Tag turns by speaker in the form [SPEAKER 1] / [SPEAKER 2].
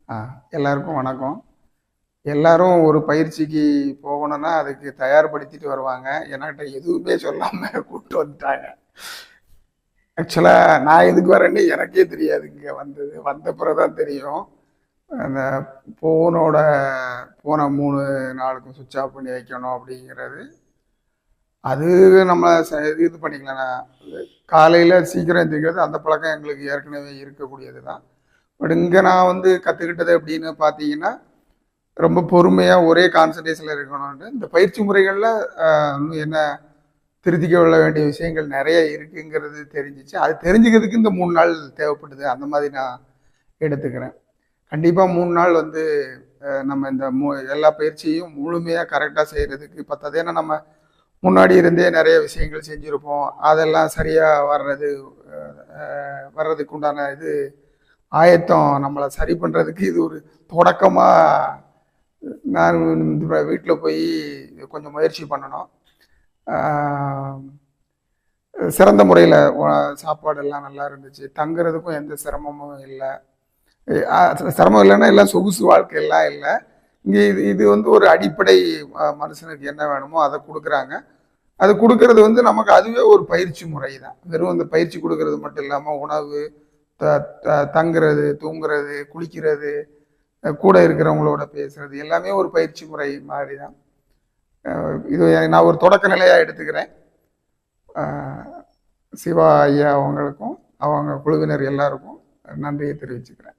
[SPEAKER 1] ஆ எல்லாருக்கும் வணக்கம். எல்லாரும் ஒரு பயிற்சிக்கு போகணும்னா, அதுக்கு தயார்படுத்திட்டு வருவாங்க. என்கிட்ட எதுவுமே சொல்லாம கூப்பிட்டு வந்துட்டாங்க. ஆக்சுவலா நான் எதுக்கு வரேன்னு எனக்கே தெரியாது. இங்க வந்தது. வந்த பிறகு தான் தெரியும். அந்த ஃபோனோட ஃபோனை 3 நாளுக்கும் சுவிட்ச் ஆஃப் பண்ணி வைக்கணும் அப்படிங்கிறது. அது நம்ம இது பண்ணிக்கலாம். காலையில் சீக்கிரம் எந்திரிக்கிறது அந்த பழக்கம் எங்களுக்கு ஏற்கனவே இருக்கக்கூடியது தான். பட் இங்கே நான் வந்து கற்றுக்கிட்டது அப்படின்னு பார்த்தீங்கன்னா, ரொம்ப பொறுமையாக ஒரே கான்சன்ட்ரேஷனில் இருக்கணும்னு இந்த பயிற்சி முறைகளில் இன்னும் என்ன திருத்திக்க கொள்ள வேண்டிய விஷயங்கள் நிறைய இருக்குங்கிறது தெரிஞ்சிச்சு. அது தெரிஞ்சுக்கிறதுக்கு இந்த 3 நாள் தேவைப்படுது. அந்த மாதிரி நான் எடுத்துக்கிறேன். கண்டிப்பாக 3 நாள் வந்து நம்ம இந்த எல்லா பயிற்சியும் முழுமையாக கரெக்டாக செய்கிறதுக்கு பத்தாது. ஏன்னா நம்ம முன்னாடி இருந்தே நிறைய விஷயங்கள் செஞ்சுருப்போம். அதெல்லாம் சரியாக வர்றதுக்கு உண்டான இது ஆயத்தம் நம்மளை சரி பண்ணுறதுக்கு இது ஒரு தொடக்கமாக நான் வீட்டில் போய் கொஞ்சம் முயற்சி பண்ணணும். சிறந்த முறையில் சாப்பாடெல்லாம் நல்லா இருந்துச்சு. தங்குறதுக்கும் எந்த சிரமமும் இல்லை. சிரமம் இல்லைன்னா எல்லாம் சொகுசு வாழ்க்கையெல்லாம் இல்லை. இங்கே இது வந்து ஒரு அடிப்படை மனுஷனுக்கு என்ன வேணுமோ அதை கொடுக்குறாங்க. அது கொடுக்கறது வந்து நமக்கு அதுவே ஒரு பயிற்சி முறை தான். வெறும் அந்த பயிற்சி கொடுக்கறது மட்டும் இல்லாமல் உணவு, தங்குறது, தூங்குறது, குளிக்கிறது, கூட இருக்கிறவங்களோட பேசுறது எல்லாமே ஒரு பயிற்சி முறை மாதிரி தான். இது நான் ஒரு தொடக்க நிலையாக எடுத்துக்கிறேன். சிவா ஐயா அவங்களுக்கும் அவங்க குழுவினர் எல்லாருக்கும் நன்றியை தெரிவிச்சுக்கிறேன்.